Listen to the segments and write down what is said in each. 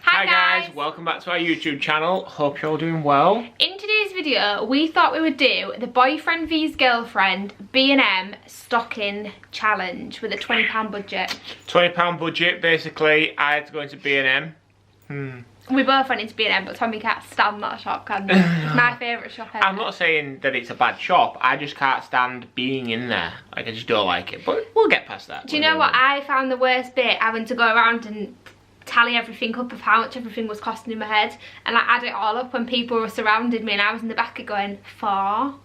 Hi guys, welcome back to our YouTube channel. Hope you're all doing well. In today's video, we thought we would do the boyfriend vs girlfriend B&M stocking challenge with a £20 budget. £20 budget, basically. I had to go into B&M. We both went into B&M, but Tommy can't stand that shop, can he? It's my favourite shop ever. I'm not saying that it's a bad shop. I just can't stand being in there. Like, I just don't like it. But we'll get past that. Do you know what I found the worst bit? Having to go around and tally everything up of how much everything was costing in my head, and like add it all up when people were surrounded me and I was in the back going 4, 5.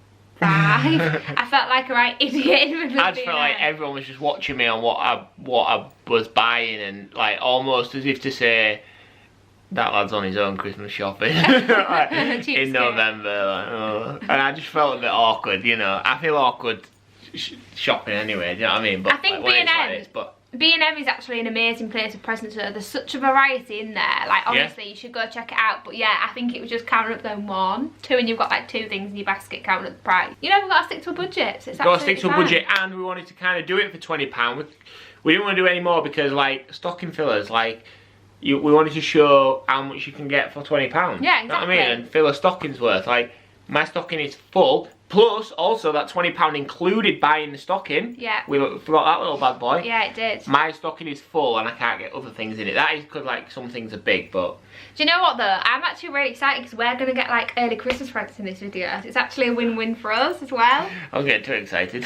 I felt like a right idiot in the middle. I just felt like everyone was just watching me on what I was buying, and like almost as if to say, that lad's on his own Christmas shopping like, in November. Like, oh. And I just felt a bit awkward, you know. I feel awkward shopping anyway, do you know what I mean? But I think like, B&M is actually an amazing place of presents. There's such a variety in there. Like, honestly, you should go check it out. But yeah, I think it was just counting up going 1, 2, and you've got like 2 things in your basket counting up the price. You know, we've got to stick to a budget. So it's got to stick to a budget, and we wanted to kind of do it for £20. We didn't want to do any more because, like, stocking fillers, like, we wanted to show how much you can get for £20. Yeah, exactly. You know what I mean? And fill a stocking's worth. Like, my stocking is full. Plus, also, that £20 included buying the stocking. Yeah. We forgot that little bad boy. Yeah, it did. My stocking is full and I can't get other things in it. That is because, like, some things are big, but... Do you know what, though? I'm actually really excited because we're going to get, like, early Christmas presents in this video. It's actually a win-win for us as well. I was getting too excited.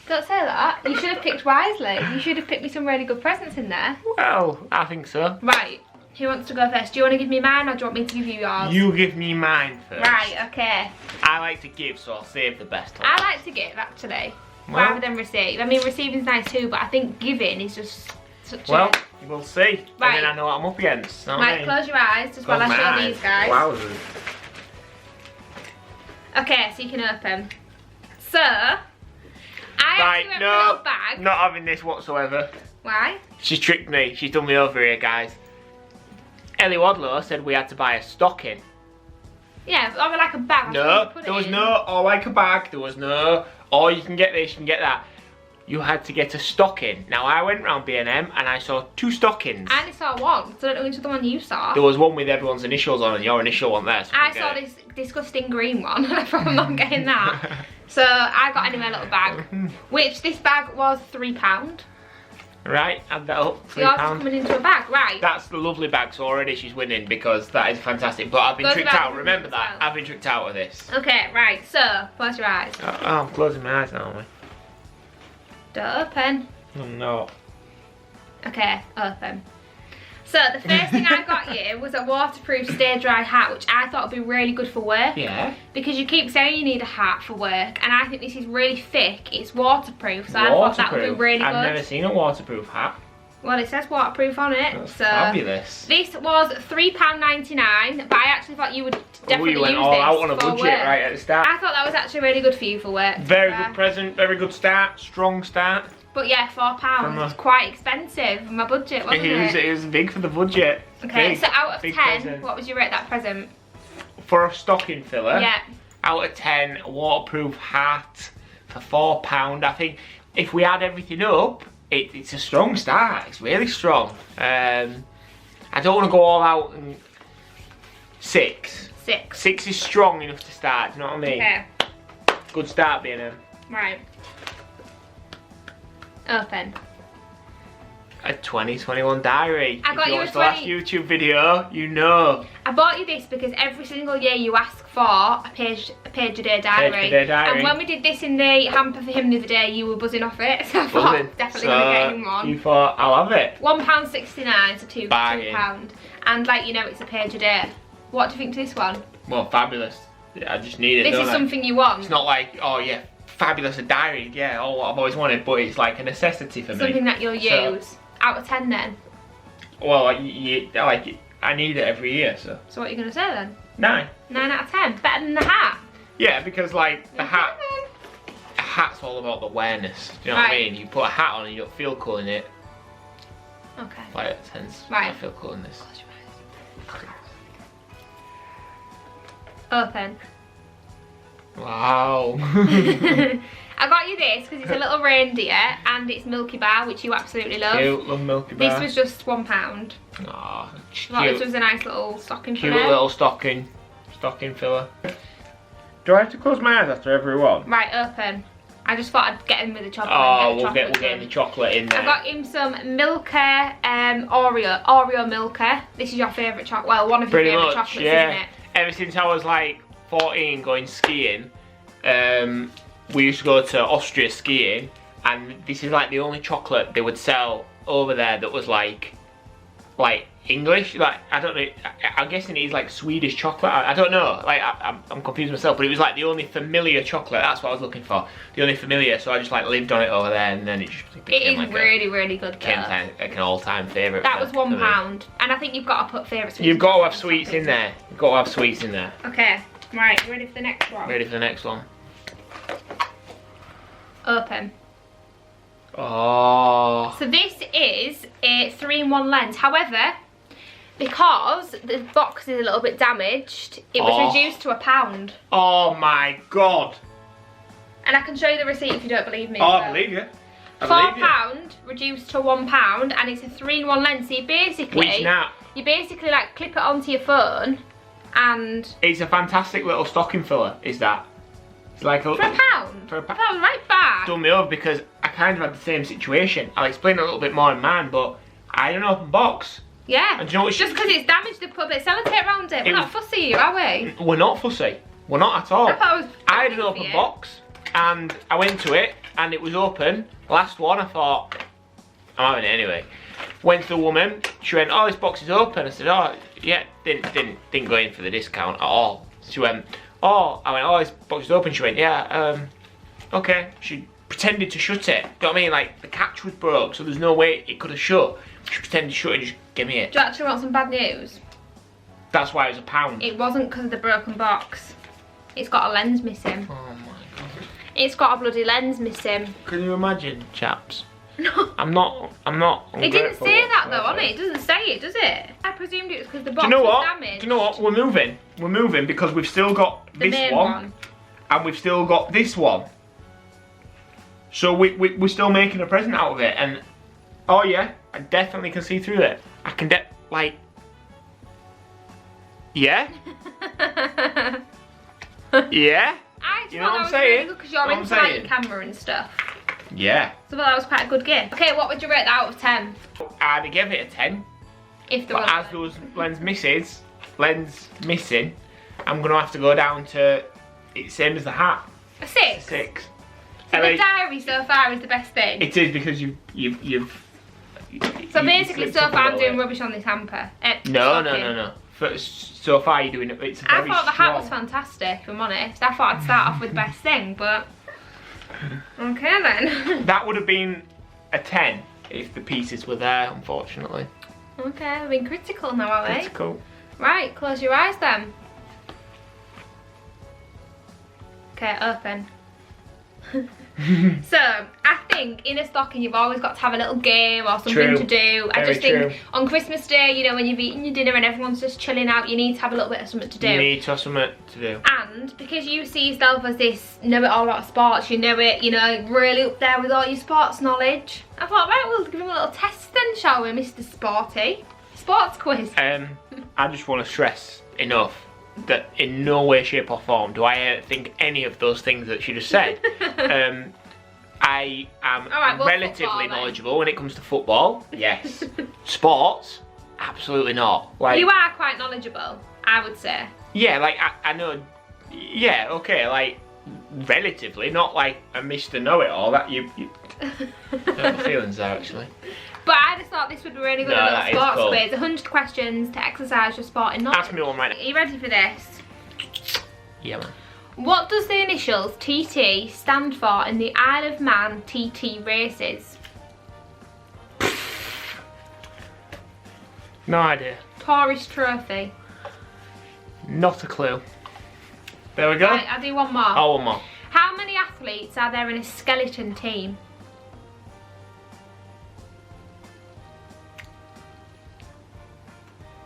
Don't say that. You should have picked wisely. You should have picked me some really good presents in there. Well, I think so. Right. Who wants to go first? Do you want to give me mine or do you want me to give you yours? You give me mine first. Right, okay. I like to give, so I'll save the best one. I like to give, actually, rather than receive. I mean, receiving's nice too, but I think giving is just such a... Well, we'll see. Right. And then I know what I'm up against. Right, close your eyes just while I show these guys. Wowzers. Okay, so you can open. So, I actually went for a little bag. Not having this whatsoever. Why? She's tricked me. She's done me over here, guys. Ellie Wadlow said we had to buy a stocking. Yeah, or like a bag. No, there was no, or like a bag, there was no, or you can get this, you can get that. You had to get a stocking. Now, I went round B&M and I saw 2 stockings. I only saw one, so I don't know which other one you saw. There was one with everyone's initials on and your initial one there. So I saw this disgusting green one, and I thought I'm not getting that. So I got anyway a little bag, which this bag was £3. Right, add that up, £3. Yours is coming into a bag, right? That's the lovely bag, so already she's winning because that is fantastic. But I've been tricked out, remember that. I've been tricked out of this. Okay, right, so, close your eyes. Oh, I'm closing my eyes now, aren't Don't open. I? Oh, no. Okay, open. So, the first thing I got you was a waterproof stay dry hat, which I thought would be really good for work. Yeah. Because you keep saying you need a hat for work, and I think this is really thick. It's waterproof, so I thought that would be really good. I've never seen a waterproof hat. Well, it says waterproof on it. That's so fabulous. This was £3.99, but I actually thought you would definitely use this. You went all out on a budget work. right at the start. I thought that was actually really good for you for work. Very good present, very good start, strong start. But yeah, £4 was quite expensive for my budget, wasn't it? It was big for the budget. Okay, big, so out of 10, present. what would you rate that present? For a stocking filler? Yeah. Out of 10, waterproof hat for £4. I think if we add everything up, it's a strong start. It's really strong. I don't want to go all out and 6. 6 is strong enough to start, do you know what I mean? Okay. Good start, B&M. Right. Open. A 2021 diary. I got you a 20... the last YouTube video, you know. I bought you this because every single year you ask for a page a day diary. And when we did this in the hamper for him the other day, you were buzzing off it. So I thought definitely gonna get him one. You thought I'll have it. £1.69 so £2. And like, you know, it's a page a day. What do you think to this one? Well, fabulous. Yeah, I just need it. This is something you want. It's not like, oh yeah, fabulous, a diary, yeah, oh, what I've always wanted, but it's like a necessity for me. Something that you'll use. Out of 10 then? Well, I need it every year, so. So what are you going to say then? 9. 9 out of 10? Better than the hat? Yeah, because like the hat's all about the awareness, do you know what I mean? You put a hat on and you don't feel cool in it. Okay. Like that sense. Right. I feel cool in this. Close your eyes. Open. Wow. I got you this because it's a little reindeer and it's Milky Bar, which you absolutely love. Cute, love Milky Bar. This was just £1. Aww, Well, this was a nice little stocking filler. Cute little stocking filler. Do I have to close my eyes after every one? Right, open. I just thought I'd get him with the chocolate. Oh, we're getting the chocolate in there. I got him some Milka Oreo Milka. This is your favourite chocolate. Well, one of your favourite chocolates, isn't it? Ever since I was like 14 going skiing, we used to go to Austria skiing, and this is like the only chocolate they would sell over there that was like English. Like, I don't know, I'm guessing it's like Swedish chocolate. I don't know, like I'm confused myself, but it was like the only familiar chocolate. That's what I was looking for, the only familiar. So I just like lived on it over there, and then it just became like really good. Became like an all-time favourite. That was £1, and I think you've got to put favourite sweets. You've got to have sweets in there. You've got to have sweets in there. Okay, right, ready for the next one? Ready for the next one. Open. Oh. So this is a 3-in-1 lens. However, because the box is a little bit damaged, it was reduced to £1. Oh my god. And I can show you the receipt if you don't believe me. Oh, I believe you. £4 reduced to £1, and it's a 3-in-1 lens. So you basically, like clip it onto your phone, and it's a fantastic little stocking filler. Is that? It's like for £1. For £1. That was right back. Done me over because I kind of had the same situation. I'll explain a little bit more in mine, but I had an open box. Yeah. And do you know what? Just because it's damaged, they put a bit of sellotape around it. We're not fussy here, are we? We're not fussy. We're not at all. I had an open you. box, and I went to it, and it was open. Last one, I thought, I'm having it anyway. Went to the woman. She went, "Oh, this box is open." I said, "Oh, yeah." Didn't go in for the discount at all. She went, "Oh," I went, "Oh, this box is open." She went, "Yeah, okay." She pretended to shut it. Do you know what I mean? Like, the catch was broke, so there's no way it could have shut. She pretended to shut it and just give me it. Do you actually want some bad news? That's why it was £1. It wasn't because of the broken box. It's got a lens missing. Oh my god. It's got a bloody lens missing. Can you imagine, chaps? No. I'm not. It didn't say that though, on it. It doesn't say it, does it? I presumed it was because the box was damaged. Do you know what? We're moving. We're moving because we've still got this one. And we've still got this one. So we're still making a present out of it. And, oh yeah, I definitely can see through it. I can like... Yeah? Yeah? You know what I'm saying? Because you're into like your camera and stuff. Yeah. So that was quite a good gift. Okay, what would you rate that out of 10? I'd give it a 10. If there was. But as those lens missing, I'm gonna have to go down to it's same as the hat. A 6? 6. So the diary so far is the best thing. It is because you've so basically, so far I'm doing rubbish on this hamper. No. So far you're doing it. It's very I thought the hat was fantastic, if I'm honest. I thought I'd start off with the best thing, but okay then. That would have been a 10 if the pieces were there, unfortunately. Okay, we're being critical now, are we? Critical. Right, close your eyes then. Okay, open. So, I think in a stocking you've always got to have a little game or something to do. I just think on Christmas Day, you know, when you've eaten your dinner and everyone's just chilling out, you need to have a little bit of something to do. You need to have something to do. And because you see yourself as this know-it-all about sports, you know it, you know, really up there with all your sports knowledge, I thought, right, we'll give him a little test then, shall we, Mr. Sporty? Sports quiz. I just want to stress enough that in no way, shape or form do I think any of those things that she just said. I am relatively knowledgeable when it comes to football, yes. Sports, absolutely not. Like, you are quite knowledgeable, I would say. Yeah, like, I know, yeah, okay, like, relatively, not like a Mr. Know-It-All, that you hurt my feelings there, actually. But I just thought this would be really good, a little sports quiz. 100 questions to exercise your sporting knowledge. Ask me one right now. Are you ready for this? Yeah, man. What does the initials TT stand for in the Isle of Man TT races? No idea. Tourist Trophy. Not a clue. There we go. Right, I'll do one more. Oh, one more. How many athletes are there in a skeleton team?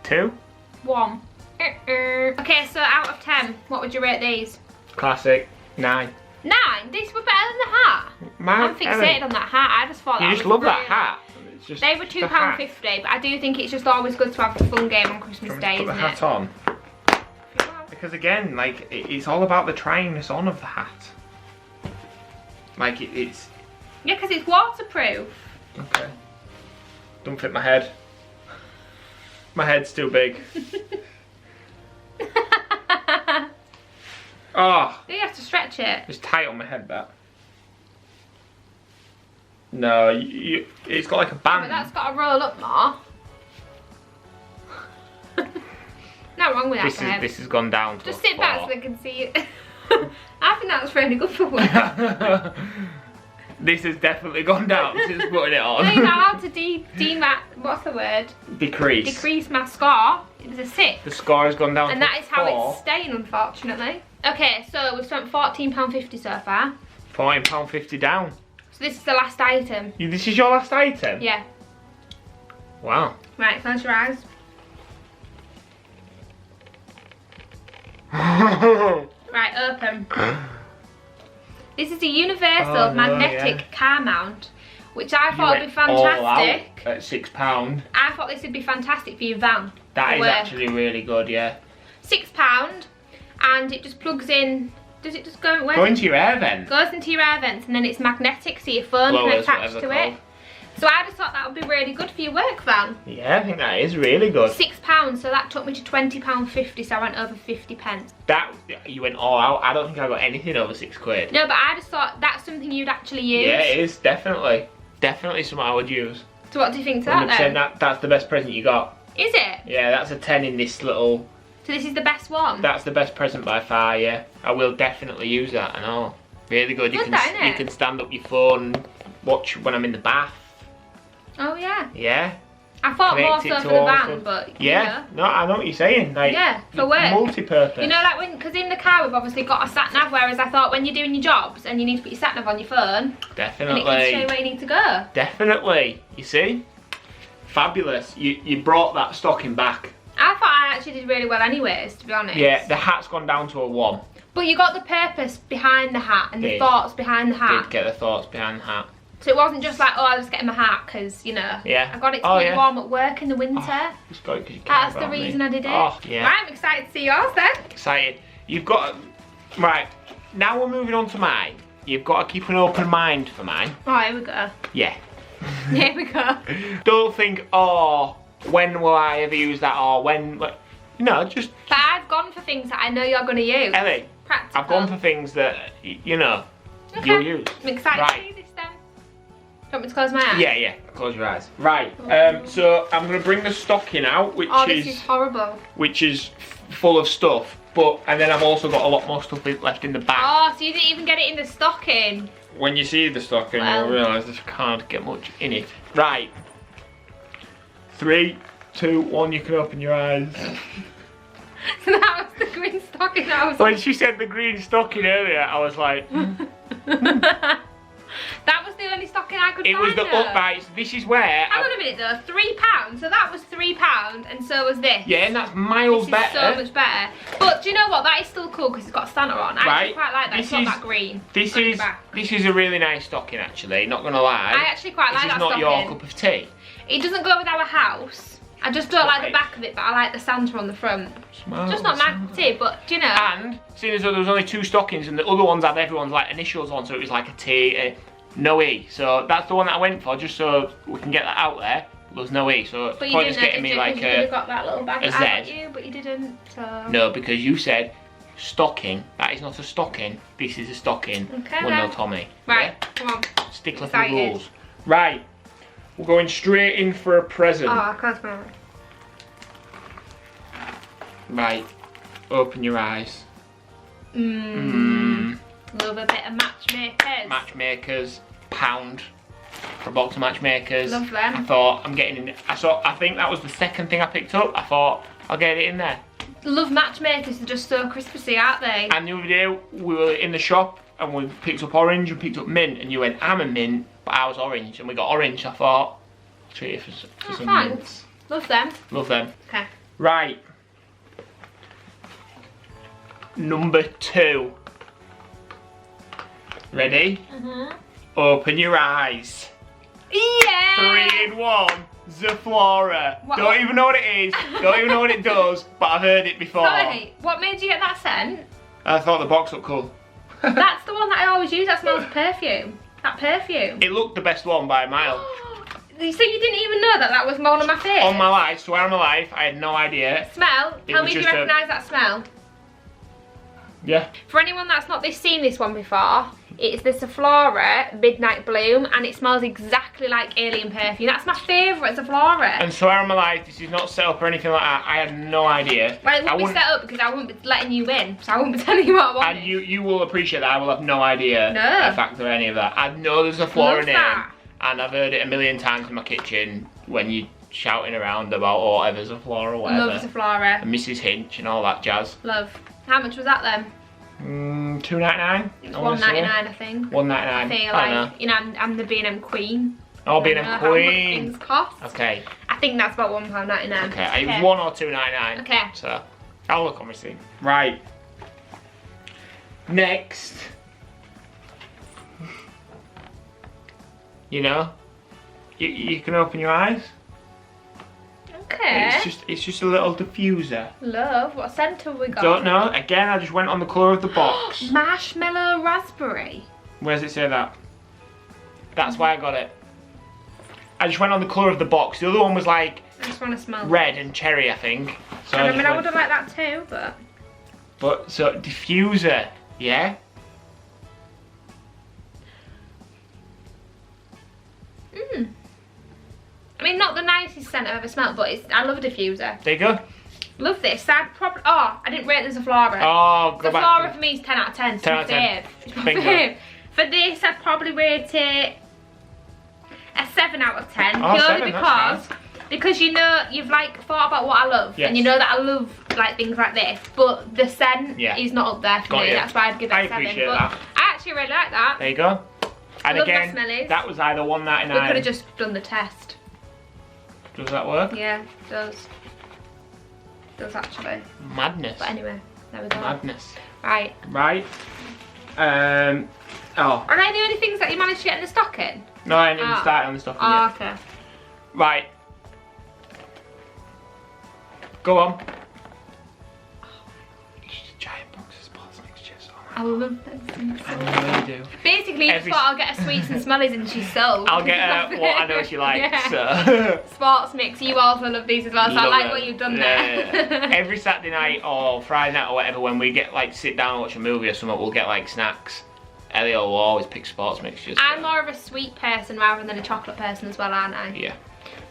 2. 1. Okay, so out of 10, what would you rate these? Classic. 9. 9. This were better than the hat. I'm fixated on that hat. I just thought you that just was love brilliant. that hat. It's just they were £2.50, but I do think it's just always good to have a fun game on Christmas Day, put the isn't hat it? on. Because again, like, it's all about the tryingness on of the hat. Like, it's... Yeah, because it's waterproof. Okay. Don't fit my head. My head's too big. Oh. You have to stretch it. It's tight on my head, that. No, it's got like a band. But that's got to roll up more. Not wrong with that. This has gone down to just a sit 4. back so they can see it. I think that's really good for work. This has definitely gone down since putting it on. No, you're not allowed to what's the word? Decrease my score. It was a 6. The score has gone down and to that is how 4. it's staying, unfortunately. Okay, so we've spent £14.50 so far. £14.50 down. So this is the last item. This is your last item? Yeah. Wow. Right, close your eyes. Right, open. This is a universal magnetic car mount, which I thought would be fantastic. At £6. I thought this would be fantastic for your van. That is actually really good, yeah. £6, and it just plugs in. Does it just go? Go into your air vent. Goes into your air vents, and then it's magnetic, so your phone can attach to it. So I just thought that would be really good for your work van. Yeah, I think that is really good. £6, so that took me to £20.50, so I went over 50p. That, you went all out. I don't think I got anything over £6. No, but I just thought that's something you'd actually use. Yeah, it is, definitely. Definitely something I would use. So what do you think to that then? That's the best present you got. Is it? Yeah, that's a 10 in this little... So this is the best one? That's the best present by far, yeah. I will definitely use that, I know. Really good. You can stand up your phone and watch when I'm in the bath. Oh yeah. Yeah. I thought more so for the van, but yeah. No, I know what you're saying. Like, yeah, for work. Multi-purpose. You know, like because in the car we've obviously got a sat nav, whereas I thought when you're doing your jobs and you need to put your sat nav on your phone, definitely, and it can show you where you need to go. Definitely. You see, fabulous. You brought that stocking back. I thought I actually did really well, anyways. To be honest. Yeah, the hat's gone down to a 1. But you got the purpose behind the hat and the thoughts behind the hat. Did get the thoughts behind the hat. So it wasn't just like, oh, I'll just get my hat because, you know, yeah. I got it to keep warm at work in the winter. Oh, just got it 'cause you care That's the about reason me. I did it. Oh, yeah. Right, I'm excited to see yours then. Excited. You've got... Right, now we're moving on to mine. You've got to keep an open mind for mine. Oh, here we go. Yeah. Here we go. Don't think, oh, when will I ever use that, or when... No, just... But I've gone for things that I know you're going to use. Ellie, practical. I've gone for things that, you know, you'll use. I'm excited to see this then. Do you want me to close my eyes? Yeah, yeah. Close your eyes. Right. So I'm going to bring the stocking out, which this is horrible. Which is full of stuff. And then I've also got a lot more stuff left in the bag. Oh, so you didn't even get it in the stocking. When you see the stocking, you'll realise there can't get much in it. Right. 3, 2, 1. You can open your eyes. So that was the green stocking. When she said the green stocking earlier, I was like. That was the only stocking I could find. It was the upright. This is where. Hang on a minute though. £3. So that was £3, and so was this. Yeah, and that's miles better. So much better. But do you know what? That is still cool because it's got a Santa on. I actually quite like that. It's not that green. This is a really nice stocking, actually. Not gonna lie. I actually quite like that stocking. This is not your cup of tea. It doesn't go with our house. I just don't like the back of it, but I like the Santa on the front. Just not my cup of tea, but do you know? And seeing as though there was only 2 stockings, and the other ones had everyone's like initials on, so it was like a T, no E. So that's the one that I went for, just so we can get that out there. There's no E, so but probably just getting me like you got that little bag a Z. I got you, but you didn't. So. No, because you said stocking. That is not a stocking. This is a stocking. Okay. 1-0 Tommy. Right. Yeah? Come on. Stickler for the rules. Right. We're going straight in for a present. Oh, I closed my eyes. Right. Open your eyes. Love a bit of matchmakers. Matchmakers. £1 for a box of matchmakers. Love them. I thought I'm getting in. I think that was the second thing I picked up. I thought I'll get it in there. Love matchmakers. They're just so Christmassy, aren't they? And the other day we were in the shop and we picked up orange and picked up mint, and you went, I'm a mint, but I was orange, and we got orange. I thought I'll treat you for some mints. Love them. Love them. Okay. Right. Number 2. Ready? Open your eyes. Yeah! 3 in 1. Zaflora. What? Don't even know what it is. Don't even know what it does. But I've heard it before. Sorry, what made you get that scent? I thought the box looked cool. That's the one that I always use. That smells of perfume. That perfume. It looked the best one by a mile. So you didn't even know that that was one on my face? On my life, swear on my life, I had no idea. Smell? Tell me if you recognise that smell. Yeah. For anyone that's not seen this one before, it's the Zaflora Midnight Bloom, and it smells exactly like alien perfume. That's my favourite Zaflora. And swear on my life, this is not set up or anything like that. I had no idea. Well, it wouldn't be set up because I wouldn't be letting you in, so I wouldn't be telling you what I wanted. And you will appreciate that. I will have no idea No. the fact or any of that. I know there's a Zaflora name, that. and I've heard it a million times in my kitchen when you're shouting around about whatever's a Zaflora or whatever. Love Zaflora. And Mrs. Hinch and all that jazz. Love. How much was that then? $2.99. It was $1.99, I think. $1.99. I feel like, you know, I'm the B&M queen. Oh, B&M How much queen. things cost. Okay. I think that's about £1.99. Okay. It was $1 or $2.99. Okay. So I'll look on my receipt. Right. Next. You know, you can open your eyes. Okay. It's just a little diffuser. Love. What scent have we got? Don't know. Again, I just went on the colour of the box. Marshmallow raspberry. Where does it say that? That's why I got it. I just went on the colour of the box. The other one was like I just want to smell red and cherry, I think. So I mean, I would have liked that too, but... But, so, diffuser, yeah? I mean, not the nicest scent I've ever smelled, but I love a diffuser. There you go. Love this. I'd probably... Oh, I didn't rate the Zaflora. Oh, go back. Zaflora for me is 10 out of 10. It's 10 my out of 10. fave. It's my Bingo. fave. For this, I'd probably rate it a 7 out of 10. Oh, purely 7, that's because you know, you've like thought about what I love. Yes. And you know that I love like things like this. But the scent is not up there for me. You. That's why I'd give it a 7. I appreciate but that. I actually really like that. There you go. And love again, my smellies. that was either $1.99. We could have just done the test. Does that work? Yeah, it does. It does actually. Madness. But anyway, there we go. Madness. Right. Right. Oh. Are they the only things that you managed to get in the stocking? No, I didn't even start on the stocking Oh, yet. okay. Right. Go on. Just a giant box of sports mixtures. Oh I love them. I really do. Basically, you just thought I'll get a sweets and smellies and she's sold. I'll get what I know she likes. Yeah. So. Sports mix. You also love these as well, so I like what you've done there. Yeah. Every Saturday night or Friday night or whatever, when we get like sit down and watch a movie or something, we'll get like snacks. Elliot will always pick sports mixtures. I'm more of a sweet person rather than a chocolate person as well, aren't I? Yeah.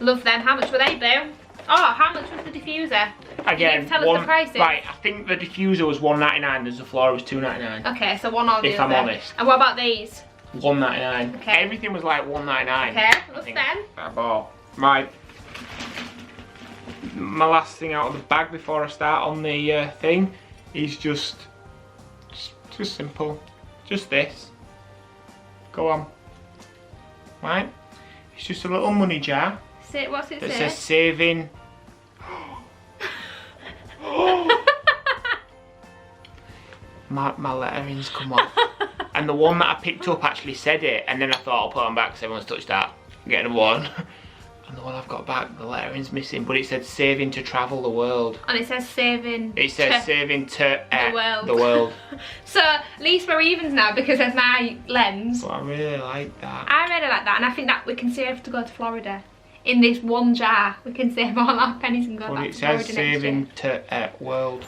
Love them. How much were they, Boo? Oh, how much was the diffuser? Again, you tell us the prices. Right, I think the diffuser was $1.99, the Zaflora was $2.99. Okay, so one or the If other. I'm honest. And what about these? $1.99. Okay. Everything was like $1.99. Okay, what's them? I bought. Right. My last thing out of the bag before I start on the thing is just simple. Just this. Go on. Right. It's just a little money jar. What's it that say? says saving. my lettering's come off. And the one that I picked up actually said it, and then I thought I'll put them back because everyone's touched that. Get another one. And the one I've got back, the lettering's missing, but it said saving to travel the world. And it says saving. It says saving to the world. So at least we're evens now because of my lens. But I really like that. I really like that, and I think that we can save to go to Florida. In this one jar, we can save all our pennies and go back to Florida It says next year. saving to world.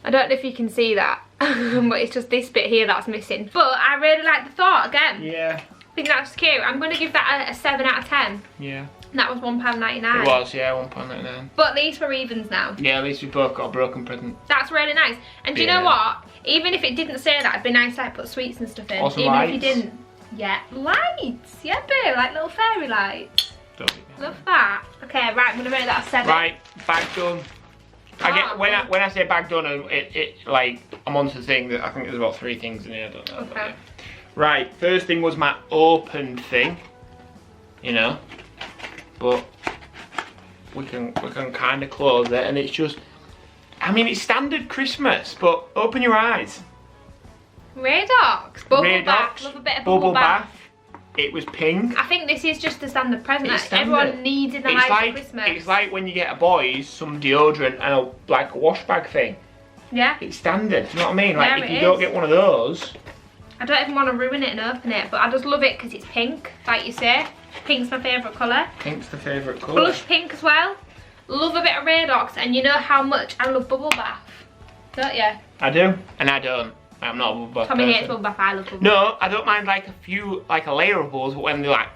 I don't know if you can see that, but it's just this bit here that's missing. But I really like the thought again. Yeah. I think that's cute. I'm going to give that a 7 out of 10. Yeah. And that was £1.99. It was, yeah, £1.99. But at least we're evens now. Yeah, at least we both got a broken present. That's really nice. And do you know what? Even if it didn't say that, it'd be nice to like, put sweets and stuff in. Or some even lights. if you didn't. Yeah, lights. Yeah, boo, like little fairy lights. Don't be mad. Love that. Okay, right, I'm gonna rate that a 7. Right, bag done. I get when I say bag done, it like I'm onto the thing that I think there's about 3 things in here. I don't know. Okay. But yeah. Right, first thing was my opened thing. You know, but we can kind of close it, and it's just. I mean, it's standard Christmas, but open your eyes. Redox. Bubble bath. Love a bit of bubble bath. It was pink. I think this is just a standard present that everyone needs in the house for Christmas. It's like when you get a boys some deodorant and like a wash bag thing. Yeah. It's standard, do you know what I mean? Like if you don't get one of those. I don't even want to ruin it and open it, but I just love it because it's pink, like you say. Pink's my favourite colour. Pink's the favourite colour. Blush pink as well. Love a bit of Redox, and you know how much I love bubble bath, don't you? I do, and I don't. I'm not a bubble bath Tommy hates bubble bath, I love bubble bath. No, I don't mind like a layer of bubbles, but when they like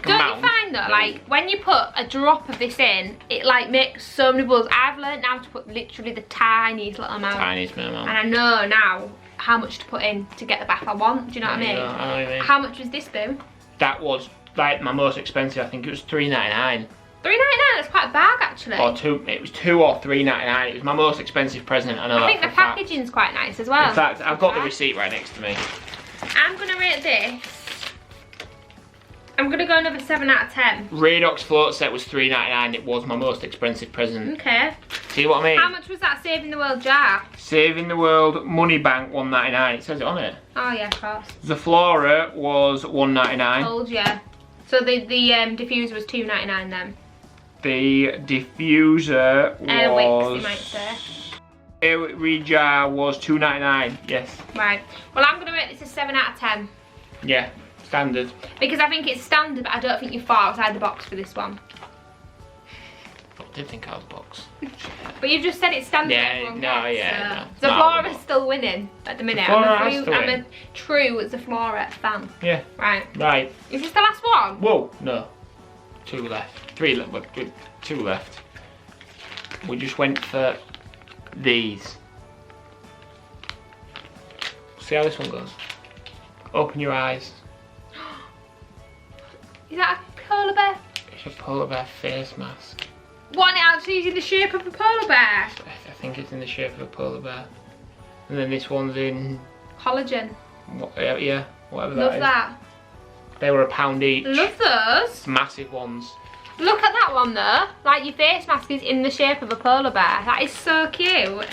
don't you find though, like when you put a drop of this in, it like makes so many bubbles. I've learned now to put literally the tiniest little amount. Tiniest amount. And I know now how much to put in to get the bath I want. Do you know what I mean? I know what you mean. How much was this, Boo? That was like my most expensive. I think it was $3.99. $3.99. That's quite a bag actually. Or it was $2 or $3.99. It was my most expensive present. I know. I think the packaging's quite nice as well. In fact, I've got the receipt right next to me. I'm gonna rate this. I'm gonna go another 7 out of 10. Redox float set was $3.99. It was my most expensive present. Okay. See what I mean? How much was that Saving the World jar? Saving the World Money Bank $1.99. It says it on it. Oh yeah, of course. The Flora was $1.99. Told you. So the diffuser was $2.99 then. The diffuser was. Wicks, you might say. Air jar was $2.99. Yes. Right. Well, I'm gonna rate this a 7 out of 10. Yeah. Standard. Because I think it's standard, but I don't think you're far outside the box for this one. I did think out of the box. But you've just said it's standard. Yeah, no. So Zaflora's still winning at the minute. I'm a true Zaflora fan. Yeah. Right. Right. Is this the last one? Whoa, no. 2 left. 3 left. 2 left. We just went for these. See how this one goes. Open your eyes. Is that a polar bear? It's a polar bear face mask. What, and it actually is in the shape of a polar bear? I think it's in the shape of a polar bear. And then this one's in... collagen. Yeah, whatever that is. Love that. They were £1 each. Love those. Massive ones. Look at that one though. Like your face mask is in the shape of a polar bear. That is so cute.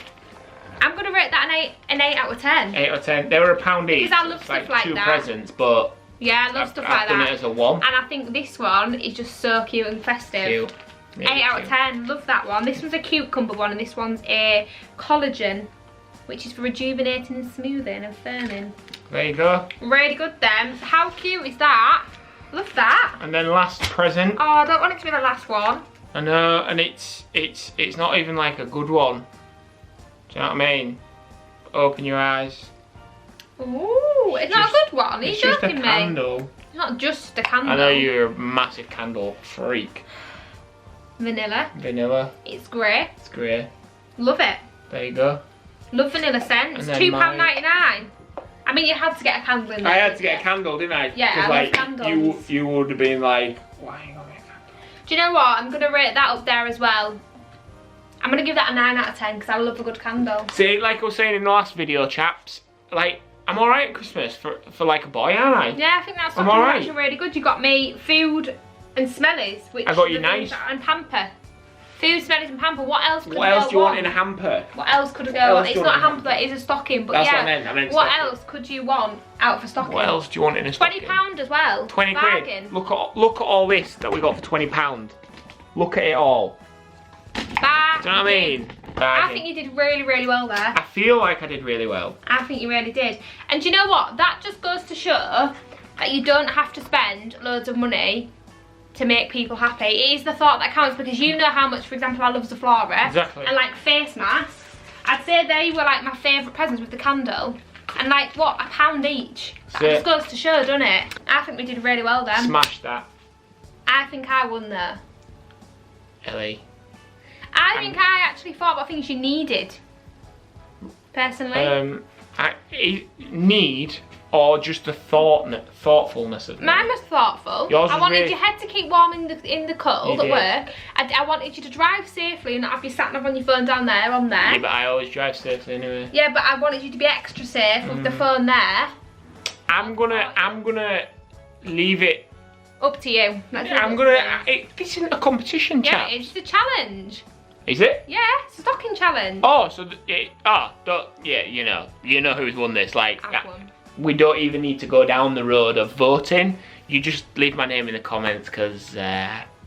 I'm going to rate that an 8 out of 10. 8 out of 10. They were £1 each. Because I love stuff like 2 that. presents, but... Yeah, I love stuff like that. I've done it as a 1. And I think this one is just so cute and festive. Cute. Really 8 out of 10. Love that one. This one's a cucumber one, and this one's a collagen, which is for rejuvenating and smoothing and firming. There you go. Really good then. How cute is that? Love that. And then last present. Oh, I don't want it to be the last one. I know, and it's not even like a good one. Do you know what I mean? Open your eyes. Ooh, it's not a good one. Are you joking me? It's just a candle. It's not just a candle. I know you're a massive candle freak. Vanilla. Vanilla. It's grey. It's grey. Love it. There you go. Love vanilla scents. £2.99. I mean, you had to get a candle in there. I had to get a candle, didn't I? Yeah, I love candles. You would have been like, why are you going to get a candle? Do you know what? I'm going to rate that up there as well. I'm going to give that a 9 out of 10 because I love a good candle. See, like I was saying in the last video, chaps, like, I'm alright at Christmas for like a boy, aren't I? Yeah, I think that's actually really good. You got me food and smellies, which I got you nice. And pamper. Food, smellies and pamper. What else could What else do you want in a hamper? What else could I go on? It's not a hamper, it is a stocking, but that's yeah. What I meant what else could you want out for stocking? What else do you want in a stocking? £20 as well. 20 Bargain. quid. Look at all this that we got for £20. Look at it all. Bargain. Do you know what I mean? Bargain. I think you did really, really well there. I feel like I did really well. I think you really did. And do you know what? That just goes to show that you don't have to spend loads of money to make people happy. It is the thought that counts, because you know how much, for example, I love Zaflora. Exactly. And like face masks. I'd say they were like my favourite presents with the candle. And like, what, £1 each? That just goes to show, doesn't it? I think we did really well then. Smash that. I think I won there. Ellie. I think I actually thought about things you needed. Personally. Need or just the thoughtfulness of it? Mine was thoughtful. Yours I was wanted really... your head to keep warm in the cold at work. I wanted you to drive safely and not have your sat nav on your phone down there, on there. Yeah, but I always drive safely anyway. Yeah, but I wanted you to be extra safe with the phone there. I'm gonna leave it up to you. this isn't a competition, chaps. Yeah, it's a challenge. Is it? Yeah, it's a stocking challenge. Oh, so yeah, you know who's won this. Like, I've won. we don't even need to go down the road of voting. You just leave my name in the comments, because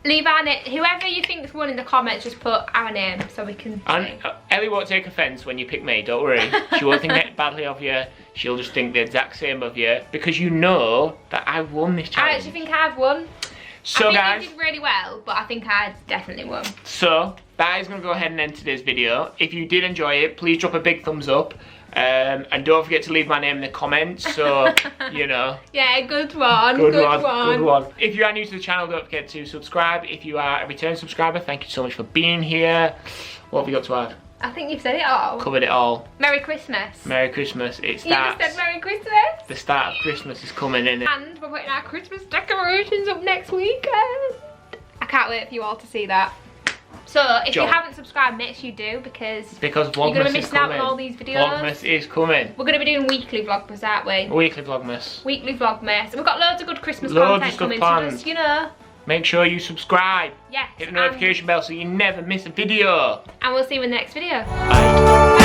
leave our name. Whoever you think's won in the comments, just put our name so we can. And Ellie won't take offence when you pick me. Don't worry. She won't think badly of you. She'll just think the exact same of you, because you know that I won this challenge. I actually think I've won. So I think guys, you did really well, but I think I definitely won. So that is going to go ahead and end today's video. If you did enjoy it, please drop a big thumbs up. And don't forget to leave my name in the comments, so, you know. Yeah, good one. Good one. If you are new to the channel, don't forget to subscribe. If you are a return subscriber, thank you so much for being here. What have you got to add? I think you've said it all. Covered it all. Merry Christmas. Merry Christmas. It starts. You just said Merry Christmas. The start of Christmas is coming in. And we're putting our Christmas decorations up next weekend. I can't wait for you all to see that. So if you haven't subscribed, make sure you do, because Vlogmas you're going to be missing out on all these videos. Vlogmas is coming. We're going to be doing weekly Vlogmas, aren't we? Weekly Vlogmas. Weekly Vlogmas. And we've got loads of good Christmas Loads content of stuff coming, planned. so just, you know. Make sure you subscribe. Yes. Hit the notification bell so you never miss a video. And we'll see you in the next video. Bye.